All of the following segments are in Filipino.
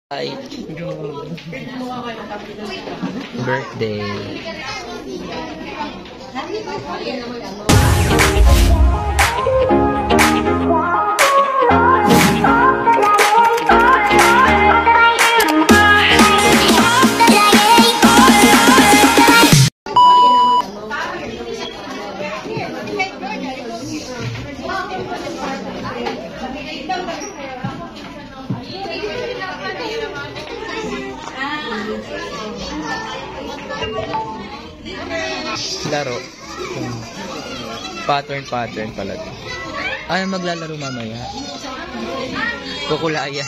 Ay, birthday. Laro. Pattern pala to. Ay, maglalaro mamaya. Kukulaya.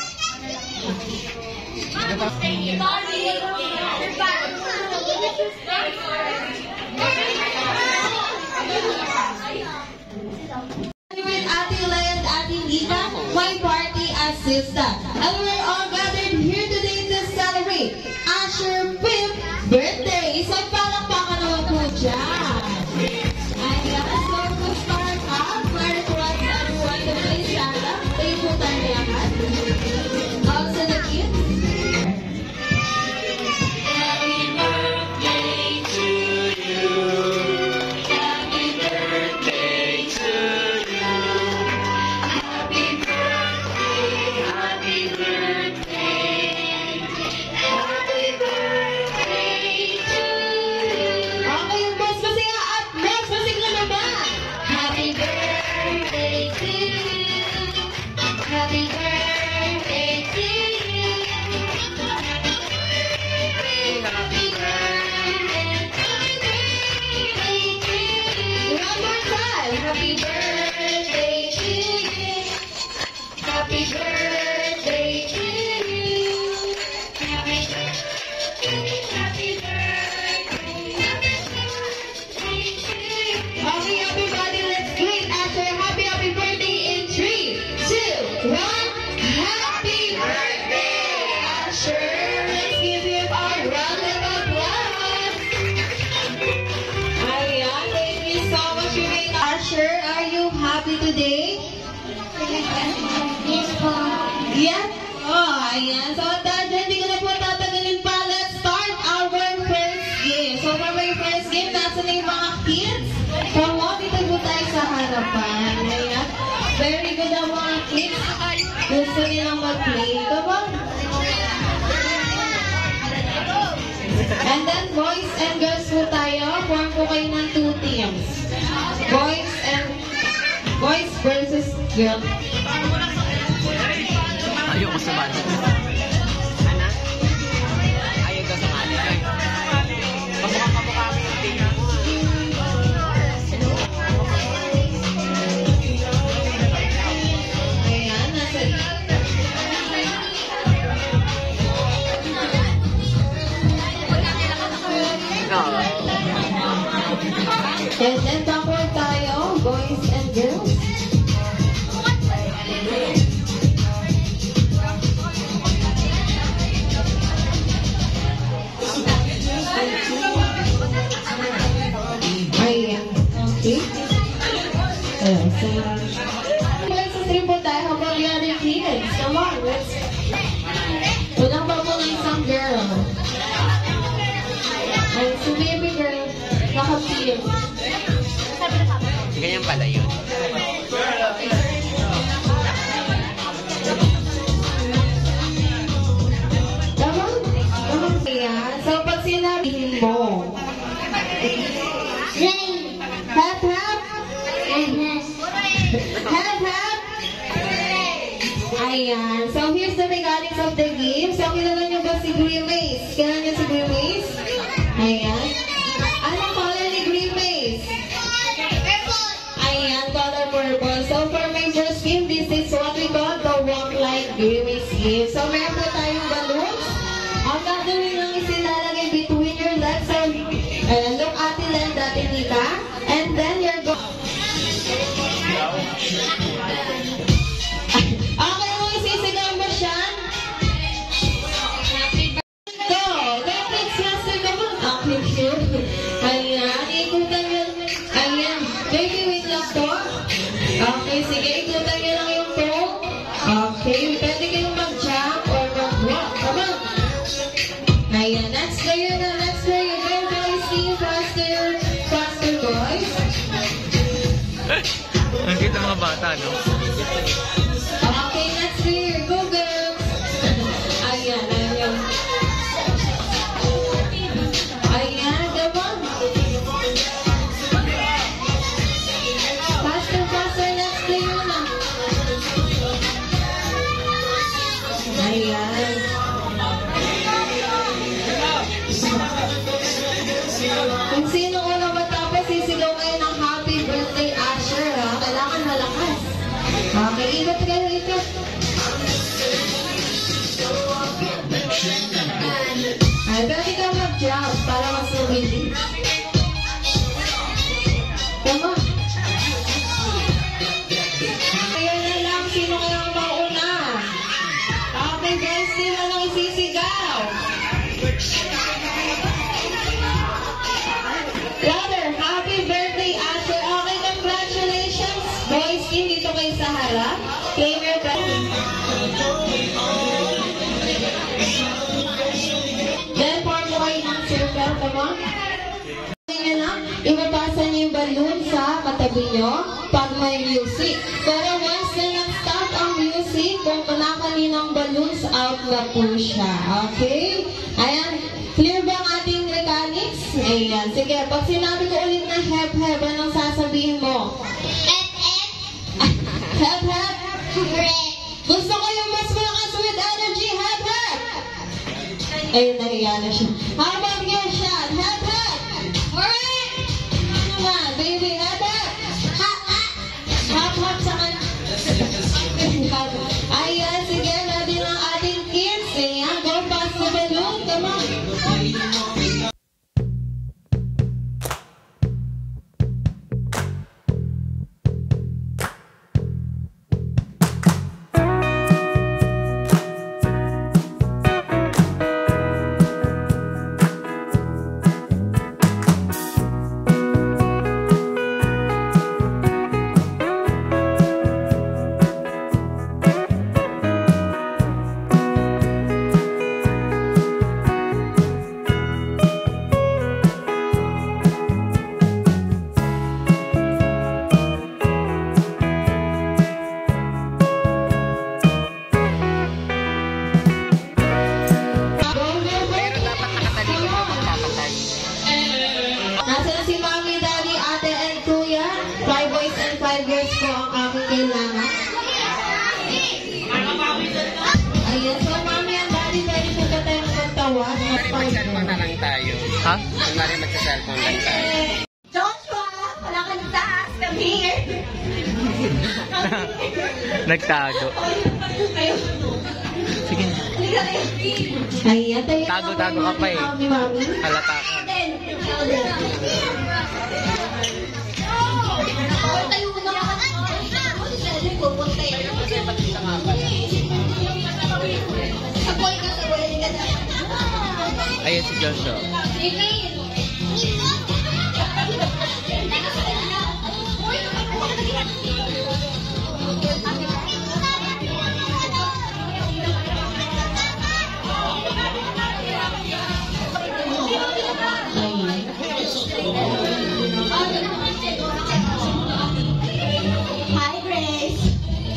With Ate Leia and Ate Nina, my party assistant. And we're all gathered here today to celebrate Asher 5th birthday. So, palakpakan naman po dyan. And so to start off, I request everyone to please stand up. Tayo po tayo lahat. Also the kids. Happy birthday to you. Happy birthday to you. Happy birthday, happy birthday. Happy birthday to you. Okay, yung boss masaya at next masigla naman. Happy birthday to you. Happy birthday to you. Happy birthday. One more time. Happy birthday to you. Happy birthday to you. Happy birthday. Happy birthday. Okay, everybody, let's greet Asher. Happy birthday in 3, 2, 1. Happy birthday, Asher. Let's give him a round of applause. Ayan, thank you so much. Asher, are you happy today? Yes po. Yeah? Oh, ayan. So, hindi ko na po tatagalin pa. Let's start our first game. So, for my first game, nasa na yung mga kids? Come on, dito po tayo sa harapan. Ayan. Very good ang mga kids. Gusto nilang mag-play. Come on. And then, boys and girls po tayo. Form po kayo ng 2 teams. Boys versus girls. Ayaw ko sumali. Ayaw ko sumali. Kamukha mo yung team. Ayan, nasa and then backward tayo, boys and girls. Ayan, okay. Ayan, so let's stream po tayo. How about the other kids? Come on, let's. Walang pa po ng isang girl. Ay, si baby girl, nakapil. Ganyan pala yun. Tama? Ayan. So, pag sinabi mo, hap, hap. Hap, hap. Ayan. So, here's the mechanics of the game. So, kilala nyo ba si Grimace? Kilala nyo si Grimace? Ayan. Anong color ni Grimace? Ayan, color purple. So, for my first game, this is what we call the walk like Grimace game. So, meron po tayong balloons. Ang gagawin lang is ilalagay between your legs. So, look Ate Len, Ate Nika. And then you're going. Okay mo, isisigaw mo siya. Ayan, next player na, next player. Go boys, team, faster, faster boys. Ang cute ng mga bata, no? Okay, next player. Go girls. Ayan, ayan. Ayan, come on. Faster, faster, next player na. Ayan. Kung sino unang matapos, sisigaw kayo ng happy birthday, Asher, ha? Kailangan malakas. Okay, ikot kayo, ikot. Ay, pwede ka mag-jump para mas lumili. Come on. Kaya na lang, sino kaya ang mauna? Okay, guys, team, anong isisigaw? Brother, happy birthday, Asher. Okay, congratulations. Boys team, dito kayo sa harap. Claim your birthday. Then, form mo kayo ng circle. Come on. Ngayon lang, ibabasa niyo yung balloon sa katabi niyo pag may music. Pero once na nag-stop ang music, kung kanakaninang balloons, out na po siya. Okay? Ayan. Clear ba ang ating mechanics? Ayan. Sige, pag sinabi ko ulit na hep-hep, anong sasabihin mo? Hep-hep. Hep-hep? Correct. Gusto ko yung mas malakas with energy. Hep-hep! Ayun, nahiya na siya. How about your shot? Hep-hep! Correct. Ano naman, baby? Hep-hep! Hap-hap. Hap-hap sa kan... Ayan, sige, ready na ang ating kids. Ayan, go pass the balloon. Come on. Nasa na si Mami, Daddy, Ate, and Kuya? 5 boys and 5 girls po ang aking kailangan. Ayan, so Mami and Daddy, pwede po ba tayo magtawa? Mag-cellphone na lang tayo. Ha? Kunwari mag-cellphone lang tayo. Joshua, wala ka ng taas. Come here. Nagtago. Sige na. Ayan, tayo na Tago-tago ka pa eh. Mami. Halata ka. Tayo mo na ako. Saboy ka, saboy ka na. Ayan si Joshua. Hi, Grace.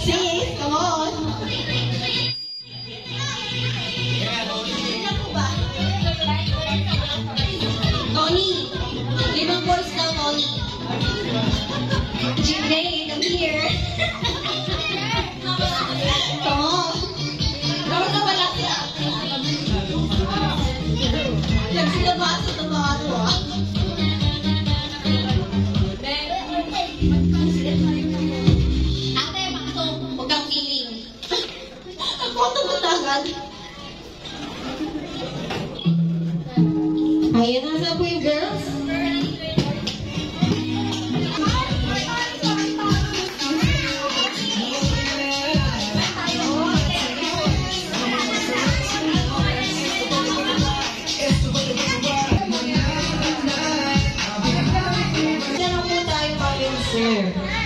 Sis, come on. Sino po ba? Tony. 5 boys daw, Tony. Jane, I'm here. Come on. Ano na wala siya? Nagsilabasa ng mga ano ah. Ate, bakto, huwag kang feeling. Ang koto mo tagad. Ayan, nasa po yung girls?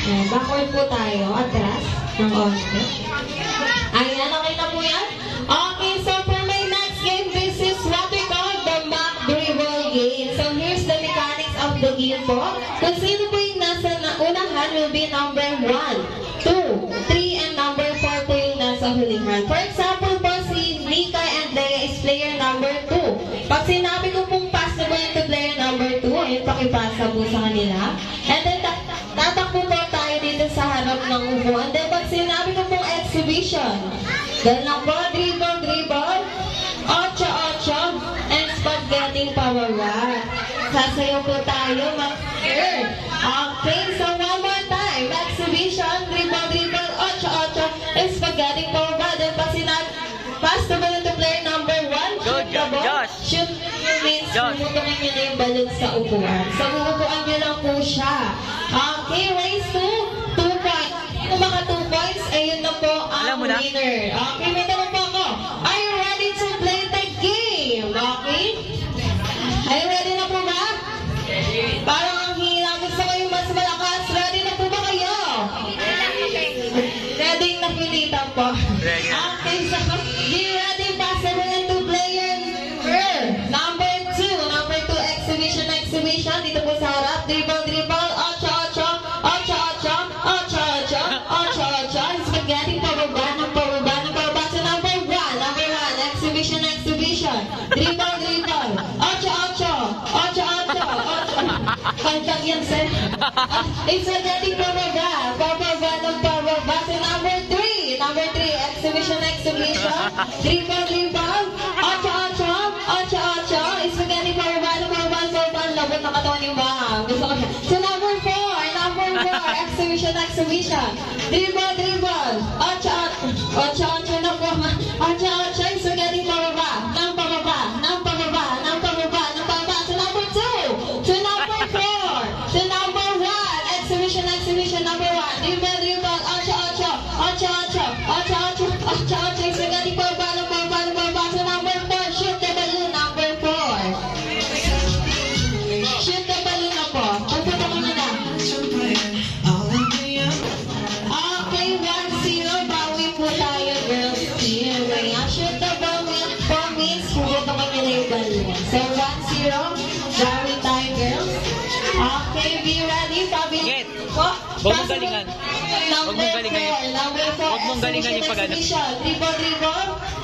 Ayan, backward po tayo. Atras ng onte. Ayan, okay na po yan. Okay, so for my next game, this is what we call sabihin po kung sino po yung nasa unahan will be number 1, 2, 3, and number 4 po yung nasa hulihan. For example po, si Nika and Dea is player number 2. Pag sinabi ko pong pass na po yung player number 2, ayun, pakipasa po sa kanila. And then, tatakbo po tayo dito sa harap ng upuan. Then, pag sinabi ko pong exhibition, then lang po, dribble, 8-8, and spaghetti pababa. Sasayaw po tayo, mag-girl. Okay, so one more time. Exhibition, dribble, 8-8, and spaghetti pababa. Then, pag sinabi, pass the ball to player number 1. Good, Josh. Shoot means pumutungin nyo na yung balon sa upuan. So, upuan nyo lang po siya. Okay, race to 2 points. Kung maka 2 points, ayun na po ang winner. Okay, may tanong po ako. Are you ready to play the game? Okay? Are you ready na po ba? Parang ang hila. Gusto ko yung mas malakas. Ready na po ba kayo? Ready na pilitan po. Okay, so be ready. Pass the ball to player number 2. Exhibition. Dito po sa harap. Dribble, 8-8. Spaghetti pababa ng pababa sa number 1. Exhibition. Dribble, 8-8. Kantang yan, sir. Spaghetti pababa ng pababa sa number 3. Exhibition. Dribble, 8-8. Spaghetti pababa ng pababa. Labot na katawan yung bang. Gusto ko siya. So number 4. Exhibition. Dribble, 8-8 na po. 8-8. Spaghetti pababa. Ng pababa. So number 2. To number 4. To number 1. Exhibition number 1. Dribble, 8-8. Spaghetti pababa. So number 4. Shoot the balloon. Number 4. Shoot the balloon na po. Pagpunta ko na. Okay, 1-0. Bawi po tayo, girls team. Shoot the balloon. 4 means pupunta ko na yung balloon. So 1-0. Bawi tayo, girls. Okay, be ready. Pabilis po. Huwag mong galingan. Number 4. Huwag mong galingan yung pag-ano. Dribble.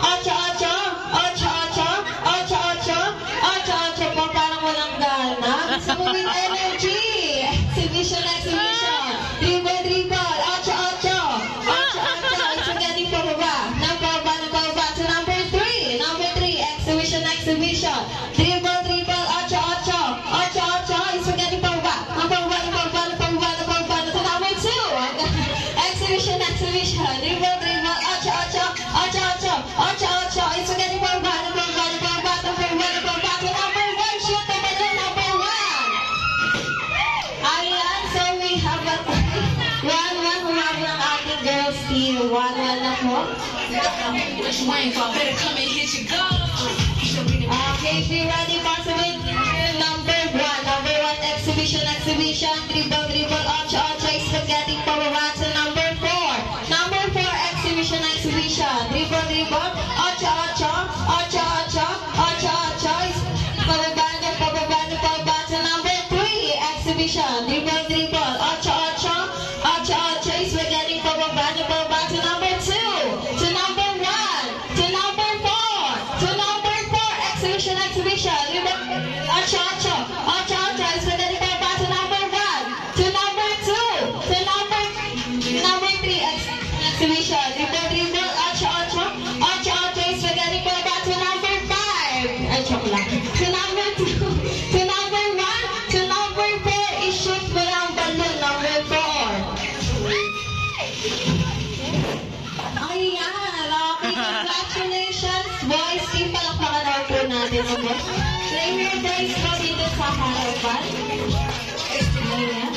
8-8 po. Parang walang gana. Gusto mo with energy. Exhibition. Dribble. 8-8. Spaghetti pababa. Ng pababa. So number 3. Exhibition. Dribble. 8-8. Spaghetti pababa. Ng pababa. So number 2. Exhibition. Dribble. 8-8. Spaghetti pababa. Ng pababa. So number 1. Shoot the balloon. Number 1. Ayan, so we have a 1-1. Humabol ang ating girls team. 1-1 na po. Okay, be ready. Pass away. Number 1. Exhibition. Dribble. 8-8. Spaghetti pababa. So number 4. Number 4. Exhibition. Dribble. 8-8. Pababa. So number 3. Exhibition. Dribble. 8-8. Spaghetti pababa. So number 2. To number 1. To number 4. To number 4. Exhibition. Dribble. 8-8. Spaghetti pababa. So number 1. To number 2. To number 3. Exhibition. Dribble. 8-8. Spaghetti pababa. To number 5. Ay, joke lang. To number 2. To number 1. To number 4. I-shoot mo lang balloon. Number 4. Ayan. Okay. Congratulations, boys. Team, palakpakan na po natin. Play your boys po dito sa harapan. Ayan.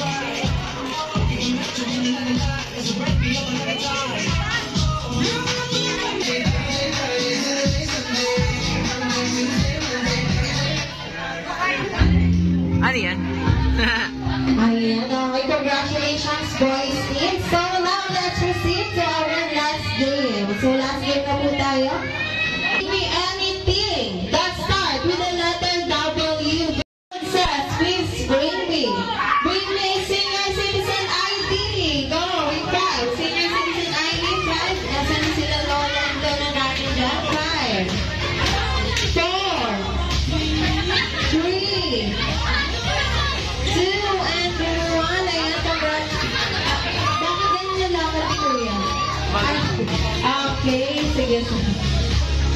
Ano yan? Ayan. Okay. Congratulations, boys team. So now, let's proceed to our last game. So last game na po tayo. Give me anything that start with the letter W. Says, please bring me.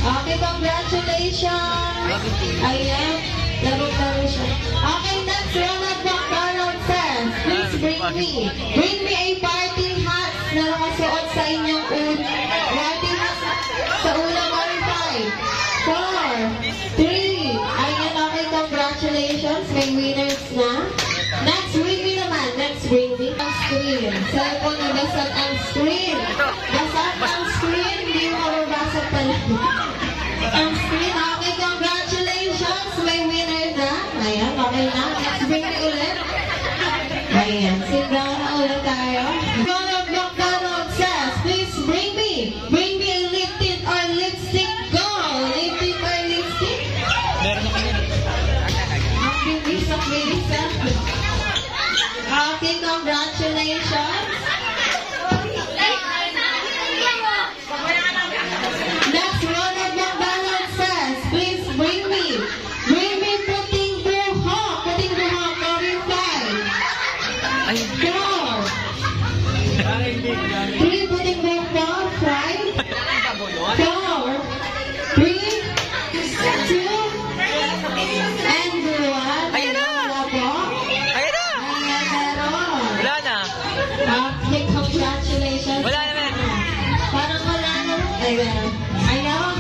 Okay, congratulations. Ayan, laro-laro siya. Okay, next Ronald McDonald says, please bring me a party hat na nakasuot sa inyong party hat sa ulang 5, 4, 3. Ayan, okay, congratulations. May winners na. Next, bring me naman. Next, bring me ang screen. Cellphone na basag ang screen. Basag ang screen. Hindi mo mababasag pala. Ang screen. Okay, congratulations. May winner na. Ayan, okay na. Next, bring me ulit. Ayan, sit down na ulit tayo. Ronald McDonald says, please bring me a lip tint or lipstick. Go! Lip tint or lipstick? Ang bilis, ang bilis, ah. Okay, congratulations. Next, Ronald McDonald says, please bring me puting buhok, going 5, 4, 3 puting buhok, 5, 4, 3, 2, and 1. Ayan na! Wala po. Ayan na! Ayan, meron. Wala na! Okay, congratulations. Wala naman! Parang wala na. Ayan. Ayaw.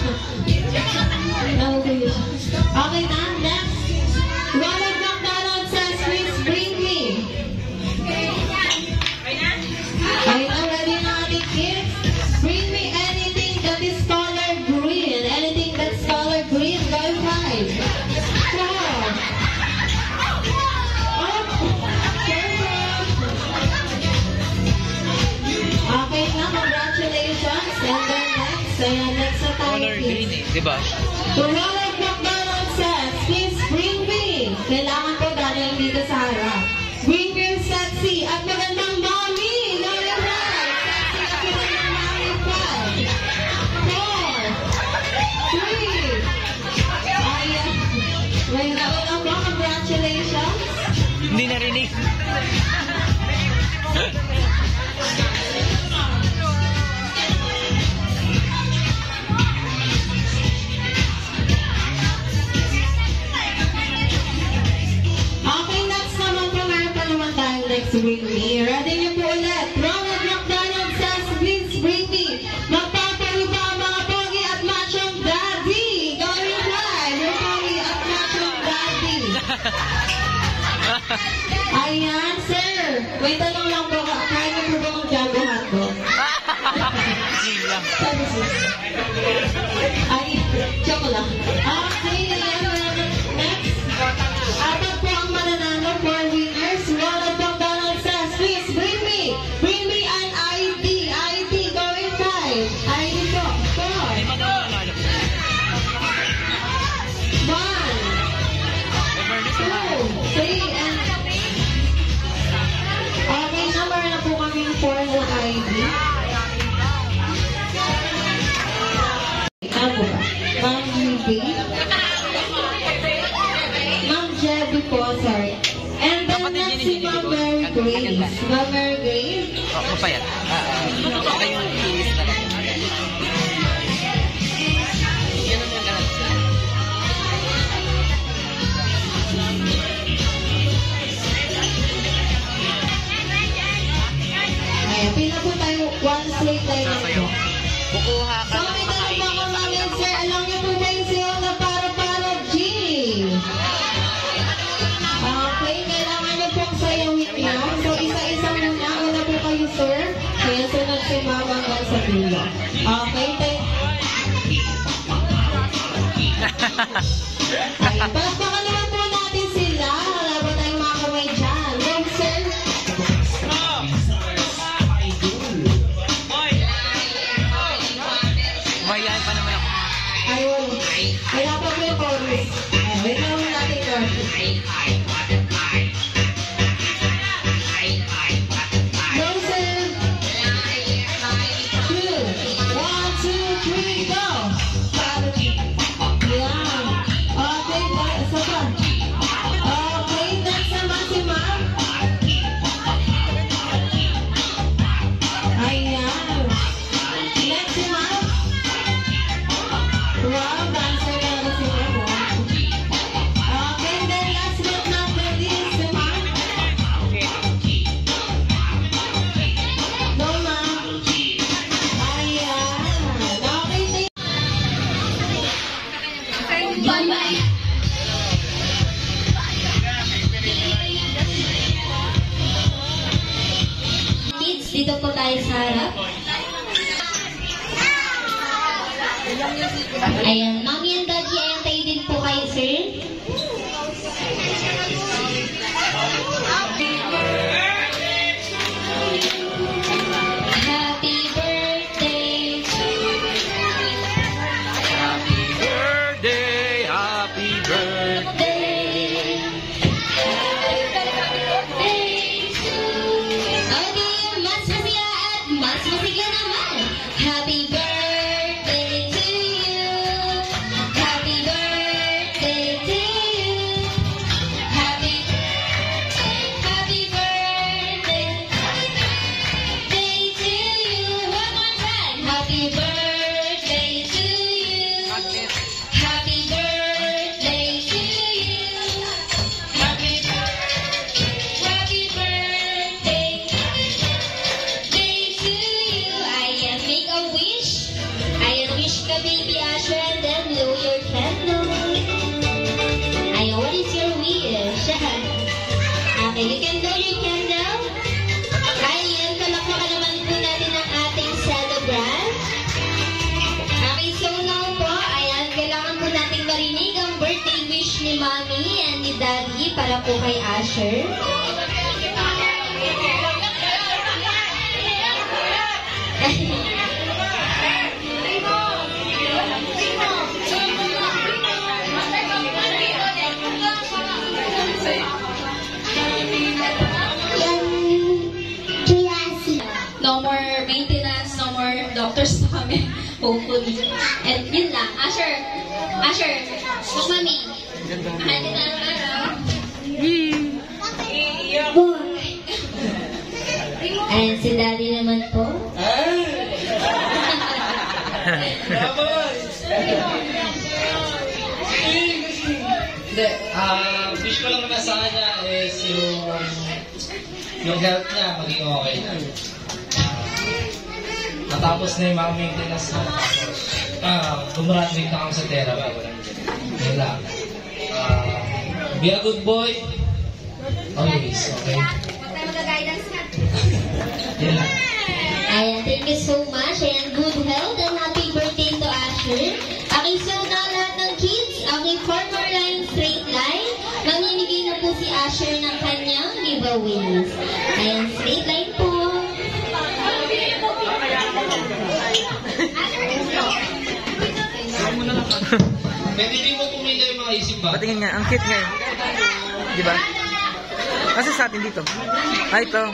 Nahuhuli siya. Okay na, next. Ronald McDonald says, please bring me. Ayun, ready na ating kids. Bring me anything that is color green. Anything that's color green. Going 5, 4. Okay na, congratulations. And then next, next na tayo. Color green eh, di ba? To Ronald McDonald says, please bring me. Kailangan po dahil dito sa harap. Bring your sexy at magandang mommy. No, you're right. Sexy at magandang mommy. 5, 4, 3. Ayan. May naon ako. Congratulations. Hindi narinig. Okay, next naman po. Meron pa naman tayo next bring me. Ready niyo po ulit. Ronald McDonald says, please bring me. Magpapaluba ang mga pogi at machong daddy. Going live. Yung pogi at machong daddy. Ayan, sir. May tanong lang po. Kaya niyo po ba mag-jumbo hotdog? Sabi po. Ay, joke lang. Okay, next. Apat po ang mananalo, 4 winners. Ronald McDonald says, please bring me an ID. ID going 5. ID po, 4, 1. Okay, number na po kaming 4 na ID. Ano ba? Ma'am Ruby? Ma'am Jebby po, sorry. And then next si Ma'am Mary Grace. Ma'am Mary Grace? Oh, mapayat. Baka yung twist na lang. Yan ang maganda. Ayan, pila po tayo, one straight line na po. Bukuha ka So, may tanong po ako mga sir, alam niyo po ba yung siyo na para G? Okay, kailangan niyo pong sayawin niya. So, isa-isa muna. Una po kayo, sir. Kaya sunod si mama hanggang sa dulo. Okay, tayo. Ayan, palakpakan naman po natin sila. Wala ba tayong mga kamay dyan? Go, sir. Mayayain pa naman ako. Ayun. Kaya pa po yung chorus. Wait lang natin chorus. Go, sir. 2, 1, 2, 3, go. Yan. Okay, isa pa. Okay, next naman si ma'am. Ayan. Next si ma'am. 1, Mamaya. Kids, dito po tayo sa harap. Ayan, Mommy and Daddy, ayan tayo din po kayo, sir. Happy birthday. Happy birthday, happy birthday. Okay, mas masaya at mas masiga naman. Happy birthday to you. Happy birthday to you. Happy birthday to you. One more time. Happy birthday to you. Happy birthday to you. Happy birthday day to you. Ayan, make a wish. Ayan, wish ka baby Asher and then blow your candle. Ayan, what is your wish? Okay, you can blow your candle. Ayan, palakpakan naman po natin ang ating celebrant. Okay, so now po, ayan, kailangan po natin marinig ang birthday wish ni Mommy and ni Daddy para po kay Asher. No more maintenance, no more doctors sa kami, hopefully. And yun lang. Asher, huwag mami. Mahal kita araw-araw. Boy. Ayan, si Daddy naman po. Hindi, wish ko lang naman sa kanya is yung health niya maging okay na. Matapos na yung mga maintenance na tapos. Gumraduate na kami sa therapy. Yun lang. Be a good boy. Always, okay? Yun lang. Ayan, thank you so much. Ayan, good health and happy birthday to Asher. Okay, so na lahat ng kids, okay, 4 more lines, straight line. Mamimigay na po si Asher ng kanyang giveaways. Ayan, straight line po. Pwede din mo pumili yung mga isip ba? Patingin nga, ang cute nga yun. Di ba? Kasi sa atin dito. Ah, ito.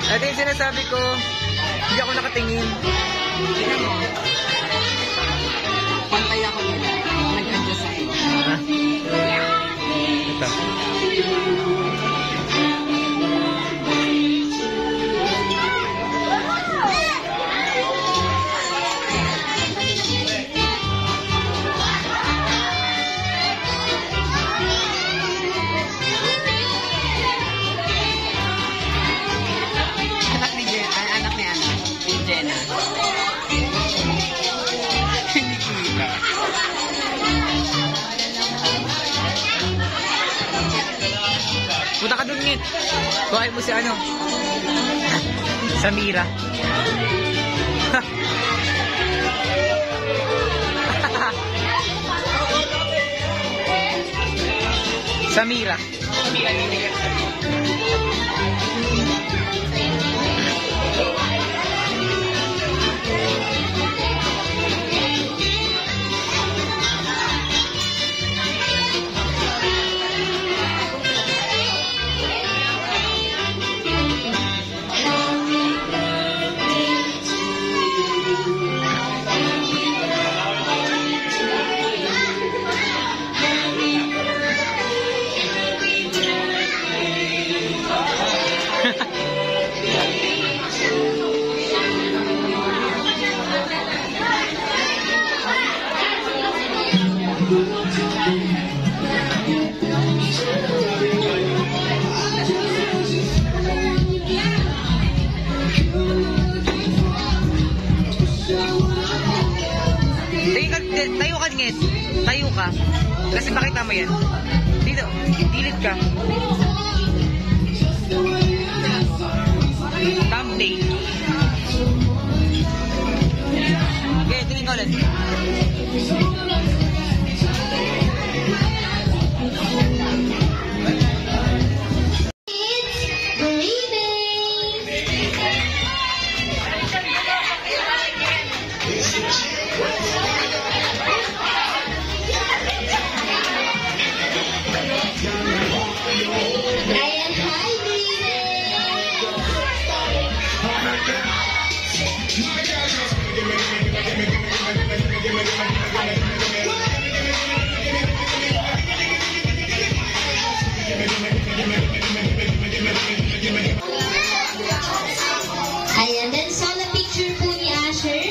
Ito yung sinasabi ko, hindi ako nakatingin. Pantay ako nila. Nag-adjust ako. Ito. Anak ni Jenna. Hindi kumita. Punta ka dun, Ngit. Kuhain mo si ano? Samira. Samira. ha. Kasi pakita mo yan. Dito, gilid ka. Thumbnail. Okay, tingin ko ulit. Ayan, hi, ayan, then sa na picture po ni Asher.